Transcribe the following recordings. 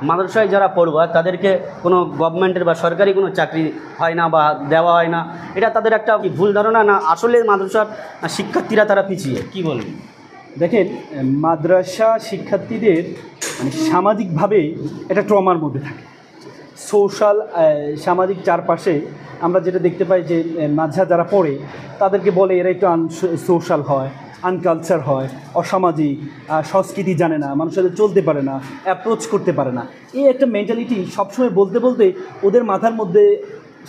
মাদ্রাসায় যারা পড়ুয়া তাদেরকে কোনো গভর্নমেন্টের বা সরকারি কোনো চাকরি হয় না বা দেওয়া হয় না, এটা তাদের একটা ভুল ধারণা না আসলে মাদ্রাসার শিক্ষার্থীরা তারা পিছিয়ে, কি বলবেন? দেখেন, মাদ্রাসা শিক্ষার্থীদের মানে সামাজিকভাবে একটা ট্রমার মধ্যে থাকে। সামাজিক চারপাশে আমরা যেটা দেখতে পাই যে মাঝহা যারা পড়ে তাদেরকে বলে এরা একটু সোশ্যাল হয়, আনকালচার হয়, অসামাজিক, সংস্কৃতি জানে না, মানুষের সাথে চলতে পারে না, অ্যাপ্রোচ করতে পারে না। এই একটা মেন্টালিটি সবসময় বলতে বলতে ওদের মাথার মধ্যে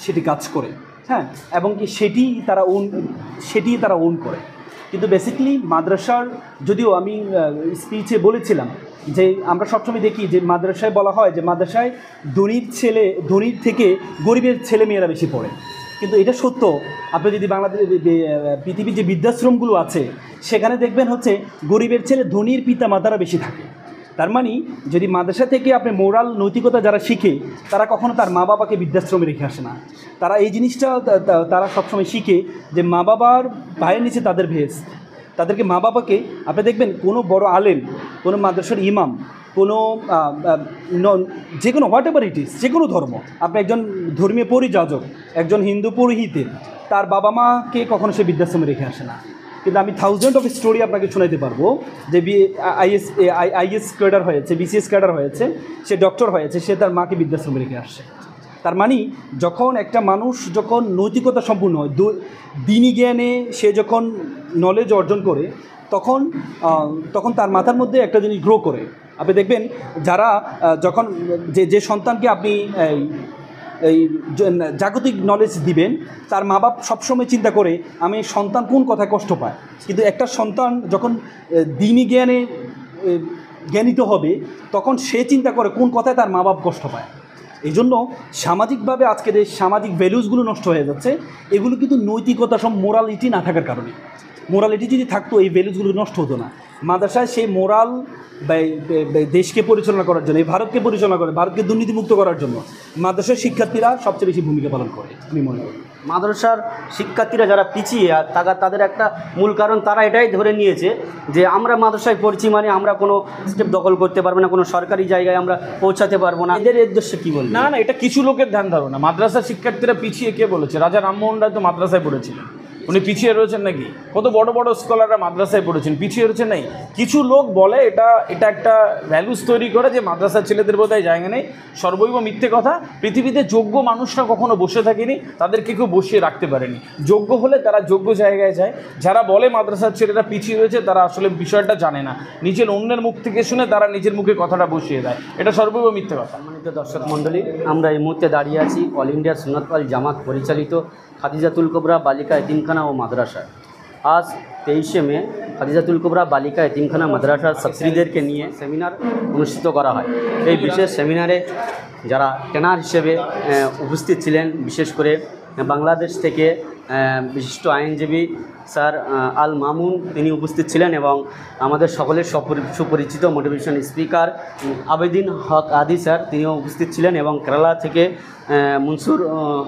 সেটি কাজ করে, হ্যাঁ, এবং কি সেটি তারা ওন করে। কিন্তু বেসিক্যালি মাদ্রাসার, যদিও আমি স্পিচে বলেছিলাম যে আমরা সবসময় দেখি যে মাদ্রাসায় বলা হয় যে মাদ্রাসায় ধনীর থেকে গরিবের ছেলে মেয়েরা বেশি পড়ে, কিন্তু এটা সত্য। আপনি যদি পৃথিবীর যে বৃদ্ধাশ্রমগুলো আছে সেখানে দেখবেন হচ্ছে গরিবের ছেলে ধনীর পিতা মাতারা বেশি থাকে। তার মানে যদি মাদ্রাসা থেকে আপনি মোরাল নৈতিকতা যারা শিখে তারা কখনো তার মা বাবাকে বৃদ্ধাশ্রমে রেখে আসে না। তারা এই জিনিসটা তারা সবসময় শিখে যে মা বাবার পায়ের নিচে তাদের ভেস, তাদেরকে মা বাবাকে আপনি দেখবেন কোনো বড় আলেম, কোনো মাদ্রাসার ইমাম, কোনো যে কোনো হোয়াট এভার ইট ইজ, যে কোনো ধর্ম, আপনি একজন ধর্মীয় পরিযাজক, একজন হিন্দু পুরোহিতের তার বাবা মাকে কখনো সে বৃদ্ধাশ্রমে রেখে আসে না। কিন্তু আমি থাউজেন্ড অফ স্টোরি আপনাকে শোনাতে পারবো যে আইএস ক্যাডার হয়েছে, বিসিএস ক্যাডার হয়েছে, সে ডক্টর হয়েছে, সে তার মাকে বৃদ্ধাশ্রমে রেখে আসছে। তার মানে যখন একটা মানুষ যখন নৈতিকতা সম্পূর্ণ হয়, দিনী জ্ঞানে সে যখন নলেজ অর্জন করে তখন তার মাথার মধ্যে একটা জিনিস গ্রো করে। আপনি দেখবেন যারা যখন যে সন্তানকে আপনি এই জাগতিক নলেজ দিবেন, তার মা বাপ সবসময় চিন্তা করে আমি সন্তান কোন কথায় কষ্ট পায়। কিন্তু একটা সন্তান যখন দিনী জ্ঞানে জ্ঞানিত হবে তখন সে চিন্তা করে কোন কথায় তার মা বাপ কষ্ট পায়। এই জন্য সামাজিকভাবে আজকের এই সামাজিক ভ্যালুসগুলো নষ্ট হয়ে যাচ্ছে। এগুলো কিন্তু নৈতিকতা মোরালিটি না থাকার কারণে। মোরালিটি যদি থাকতো এই ভ্যালুসগুলো নষ্ট হতো না। মাদ্রাসায় সেই মোরাল দেশকে পরিচালনা করার জন্য, এই ভারতকে পরিচালনা করে, ভারতকে দুর্নীতিমুক্ত করার জন্য মাদ্রাসার শিক্ষার্থীরা সবচেয়ে বেশি ভূমিকা পালন করে আমি মনে করি। মাদ্রাসার শিক্ষার্থীরা যারা পিছিয়ে তাদের একটা মূল কারণ তারা এটাই ধরে নিয়েছে যে আমরা মাদ্রাসায় পড়ছি মানে আমরা কোনো স্টেপ দখল করতে পারবো না, কোনো সরকারি জায়গায় আমরা পৌঁছাতে পারবো না। এদের উদ্দেশ্যে কী বলবো? না, এটা কিছু লোকের ধ্যান ধারণা। মাদ্রাসার শিক্ষার্থীরা পিছিয়ে কে বলেছে? রাজা রামমোহন রায় তো মাদ্রাসায় পড়েছিলেন, উনি পিছিয়ে রয়েছেন নাকি? কত বড় বড় স্কলাররা মাদ্রাসায় পড়েছেন, পিছিয়ে রয়েছেন নাই? কিছু লোক বলে এটা একটা ভ্যালুস তৈরি করে যে মাদ্রাসার ছেলেদের বোধহয় জায়গা নেই। সর্বৈব মিথ্যে কথা। পৃথিবীতে যোগ্য মানুষরা কখনো বসে থাকেনি, তাদেরকে কেউ বসিয়ে রাখতে পারেনি। যোগ্য হলে তারা যোগ্য জায়গায় যায়। যারা বলে মাদ্রাসার ছেলেরা পিছিয়ে রয়েছে তারা আসলে বিষয়টা জানে না, নিজের অন্যের মুখ থেকে শুনে তারা নিজের মুখে কথাটা বসিয়ে দেয়। এটা সর্বৈব মিথ্যে কথা। সম্মানিত দর্শক মণ্ডলী, আমরা এই মুহূর্তে দাঁড়িয়ে আছি অল ইন্ডিয়া সুন্নাত ওয়াল জামাত পরিচালিত খাদিজাতুল কুবরা বালিকা এতিমখানা ও মাদ্রাসায়। আজ 23শে মে খাদিজাতুল কুবরা বালিকা এতিমখানা মাদ্রাসার ছাত্রীদেরকে নিয়ে সেমিনার অনুষ্ঠিত করা হয়। এই বিশেষ সেমিনারে যারা ট্রেনার হিসেবে উপস্থিত ছিলেন, বিশেষ করে বাংলাদেশ থেকে বিশিষ্ট আইনজীবী স্যার আল মামুন তিনি উপস্থিত ছিলেন, এবং আমাদের সকলের সুপরিচিত মোটিভেশন স্পিকার আবেদিন হক আদি স্যার তিনিও উপস্থিত ছিলেন, এবং কেরালা থেকে মনসুর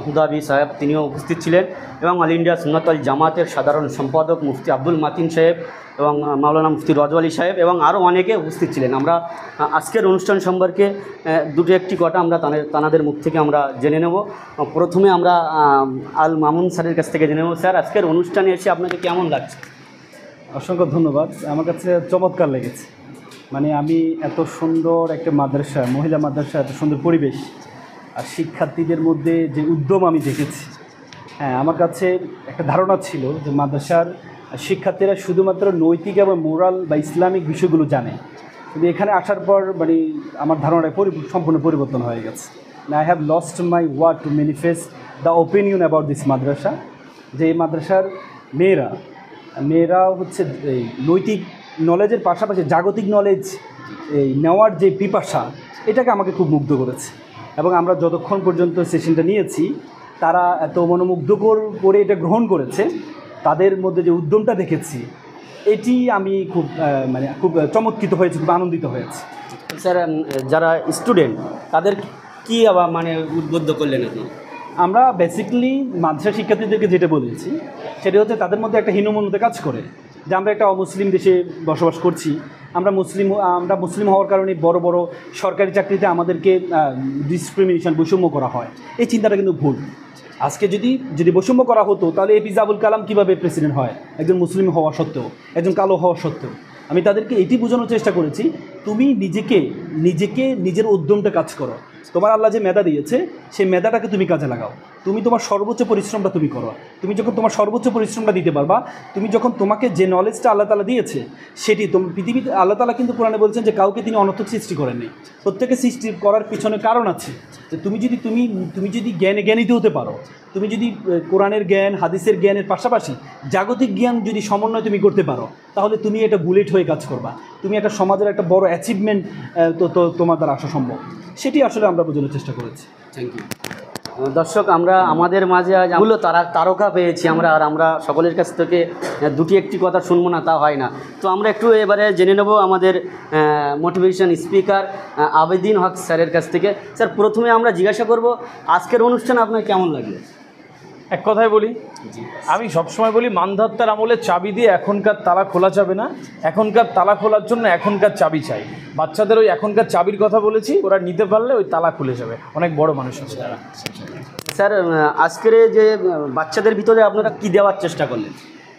হুদাবি সাহেব তিনিও উপস্থিত ছিলেন, এবং অল ইন্ডিয়া সুন্নাত ওয়াল জামাতের সাধারণ সম্পাদক মুফতি আব্দুল মাতিন সাহেব এবং মাওলানা মুফতি রজওয়ালি সাহেব এবং আরও অনেকে উপস্থিত ছিলেন। আমরা আজকের অনুষ্ঠান সম্পর্কে একটি কথা আমরা তানাদের মুখ থেকে আমরা জেনে নেব। প্রথমে আমরা আল মামুন স্যারের কাছ থেকে জেনে নেব। স্যার, আজকের অনুষ্ঠানে এসে আপনাকে কেমন লাগছে? অসংখ্য ধন্যবাদ। আমার কাছে চমৎকার লেগেছে। মানে আমি এত সুন্দর একটা মাদ্রাসা, মহিলা মাদ্রাসা, এত সুন্দর পরিবেশ আর শিক্ষার্থীদের মধ্যে যে উদ্যম আমি দেখেছি, হ্যাঁ, আমার কাছে একটা ধারণা ছিল যে মাদ্রাসার শিক্ষার্থীরা শুধুমাত্র নৈতিক এবং মোরাল বা ইসলামিক বিষয়গুলো জানে, কিন্তু এখানে আসার পর মানে আমার ধারণাটা সম্পূর্ণ পরিবর্তন হয়ে গেছে। I have lost my word to manifest the opinion about this মাদ্রাসা। যে এই মাদ্রাসার মেয়েরা হচ্ছে এই নৈতিক নলেজের পাশাপাশি জাগতিক নলেজ এই নেওয়ার যে পিপাসা, এটাকে আমাকে খুব মুগ্ধ করেছে। এবং আমরা যতক্ষণ পর্যন্ত সেশনটা নিয়েছি তারা এত মনোমুগ্ধকর করে এটা গ্রহণ করেছে, তাদের মধ্যে যে উদ্যমটা দেখেছি এটি আমি খুব চমৎকৃত হয়েছি, খুব আনন্দিত হয়েছি। স্যার, যারা স্টুডেন্ট তাদের কি আবার উদ্বুদ্ধ করলেন আপনি? আমরা বেসিক্যালি মাদ্রাসা শিক্ষার্থীদেরকে যেটা বলেছি সেটা হচ্ছে তাদের মধ্যে একটা হীনমন্যতা কাজ করে যে আমরা একটা অমুসলিম দেশে বসবাস করছি, আমরা মুসলিম হওয়ার কারণে বড় বড় সরকারি চাকরিতে আমাদেরকে ডিসক্রিমিনেশন, বৈষম্য করা হয়। এই চিন্তাটা কিন্তু ভুল। আজকে যদি বৈষম্য করা হতো তাহলে এপিজে আবুল কালাম কীভাবে প্রেসিডেন্ট হয়, একজন মুসলিম হওয়া সত্ত্বেও, একজন কালো হওয়া সত্ত্বেও। আমি তাদেরকে এটি বোঝানোর চেষ্টা করেছি, তুমি নিজের উদ্যমটা কাজ করো। তোমার আল্লাহ যে মেধা দিয়েছে সেই মেধাটাকে তুমি কাজে লাগাও। তুমি তোমার সর্বোচ্চ পরিশ্রমটা তুমি করো। তুমি যখন তোমার সর্বোচ্চ পরিশ্রমটা দিতে পারবা, তুমি যখন তোমাকে যে নলেজটা আল্লাহ তাআলা দিয়েছে সেটি পৃথিবীতে আল্লাহ তাআলা কিন্তু কোরআনে বলছেন যে কাউকে তিনি অনর্থক সৃষ্টি করেননি। প্রত্যেকে সৃষ্টি করার পিছনে কারণ আছে। যে তুমি যদি জ্ঞানীতে হতে পারো, তুমি যদি কোরআনের জ্ঞান, হাদিসের জ্ঞানের পাশাপাশি জাগতিক জ্ঞান যদি সমন্বয় তুমি করতে পারো, তাহলে তুমি এটা বুলেট হয়ে কাজ করবা। তুমি একটা সমাজের একটা বড় অ্যাচিভমেন্ট তোমার দ্বারা আসা সম্ভব। সেটি আসলে আমরা বোঝানোর চেষ্টা করেছি। Thank you. দর্শক, আমরা আমাদের মাঝে আজ এগুলো তারকা পেয়েছি আমরা সকলের কাছ থেকে দুটি একটি কথা শুনবো না তা হয় না। তো আমরা একটু এবারে জেনে নেব আমাদের মোটিভেশন স্পিকার আবেদিন হক স্যারের কাছ থেকে। স্যার, প্রথমে আমরা জিজ্ঞাসা করব আজকের অনুষ্ঠান আপনার কেমন লাগলো? এক কথায় বলি, আমি সবসময় বলি মানধাত্তার আমলে চাবি দিয়ে এখনকার তালা খোলা যাবে না, এখনকার তালা খোলার জন্য এখনকার চাবি চাই। বাচ্চাদের ওই এখনকার চাবির কথা বলেছি, ওরা নিতে পারলে ওই তালা খুলে যাবে। অনেক বড় মানুষ আছে তারা। স্যার, আজকের যে বাচ্চাদের ভিতরে আপনারা কি দেওয়ার চেষ্টা করলেন?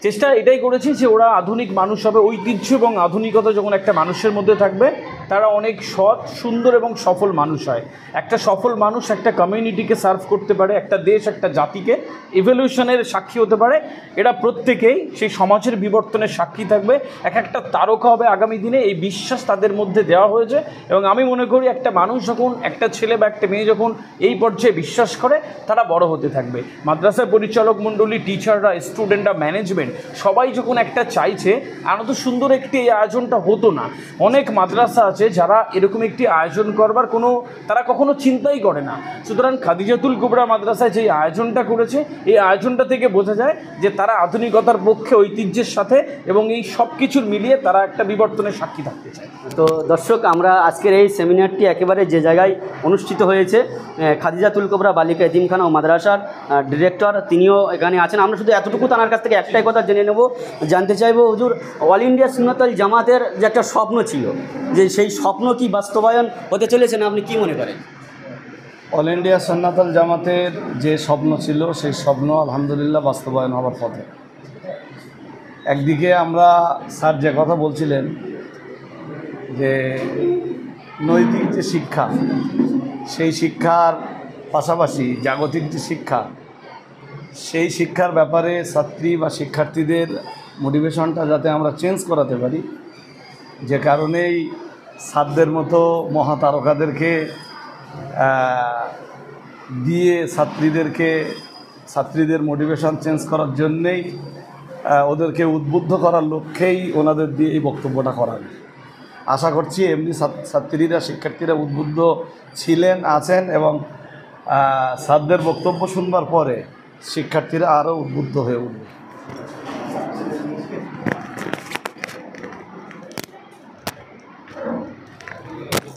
চেষ্টা এটাই করেছি যে ওরা আধুনিক মানুষ হবে। ঐতিহ্য এবং আধুনিকতা যখন একটা মানুষের মধ্যে থাকবে, তারা অনেক সৎ, সুন্দর এবং সফল মানুষ হয়। একটা সফল মানুষ একটা কমিউনিটিকে সার্ভ করতে পারে, একটা দেশ, একটা জাতিকে ইভলিউশনের সাক্ষী হতে পারে। এরা প্রত্যেকেই সেই সমাজের বিবর্তনের সাক্ষী থাকবে, একটা তারকা হবে আগামী দিনে। এই বিশ্বাস তাদের মধ্যে দেওয়া হয়েছে এবং আমি মনে করি একটা মানুষ যখন, একটা ছেলে বা একটা মেয়ে যখন এই পর্যায়ে বিশ্বাস করে, তারা বড় হতে থাকবে। মাদ্রাসার পরিচালক মণ্ডলী, টিচাররা, স্টুডেন্টরা, ম্যানেজমেন্ট সবাই যখন একটা চাইছে, আনন্দ সুন্দর একটি এই আয়োজনটা হতো না। অনেক মাদ্রাসা আছে যারা এরকম একটি আয়োজন করবার তারা কখনো চিন্তাই করে না। সুতরাং খাদিজাতুল কুবরা মাদ্রাসায় যে আয়োজনটা করেছে, এই আয়োজনটা থেকে বোঝা যায় যে তারা আধুনিকতার পক্ষে, ঐতিহ্যের সাথে এবং এই সব কিছুর মিলিয়ে তারা একটা বিবর্তনের সাক্ষী থাকতে চায়। তো দর্শক, আমরা আজকের এই সেমিনারটি একেবারে যে জায়গায় অনুষ্ঠিত হয়েছে, খাদিজাতুল কুবরা বালিকা এতিমখানা ও মাদ্রাসার ডিরেক্টর তিনিও এখানে আছেন। আমরা শুধু এতটুকু তার কাছ থেকে একটাই কথা জানতে চাইবো, হুজুর, অল ইন্ডিয়া সুন্নাতুল জামাতের যে একটা স্বপ্ন ছিল, যে সেই স্বপ্ন কি বাস্তবায়ন হতে চলেছে না আপনি কি মনে করেন? অল ইন্ডিয়া সুন্নাতুল জামাতের যে স্বপ্ন ছিল, সেই স্বপ্ন আলহামদুলিল্লাহ বাস্তবায়ন হওয়ার পথে। একদিকে আমরা স্যার যে কথা বলছিলেন যে নৈতিক যে শিক্ষা, সেই শিক্ষার পাশাপাশি জাগতিক যে শিক্ষা, সেই শিক্ষার ব্যাপারে ছাত্রী বা শিক্ষার্থীদের মোটিভেশনটা যাতে আমরা চেঞ্জ করাতে পারি, যে কারণেই সাদদের মতো মহাতারকাদেরকে দিয়ে ছাত্রীদের মোটিভেশন চেঞ্জ করার জন্যেই, ওদেরকে উদ্বুদ্ধ করার লক্ষ্যেই ওনাদের দিয়ে এই বক্তব্যটা করার। আশা করছি এমনি ছাত্রীরা, শিক্ষার্থীরা উদ্বুদ্ধ ছিলেন, আছেন এবং সাদদের বক্তব্য শুনবার পরে শিক্ষার্থীরা আরও উদ্বুদ্ধ হয়ে উঠবে।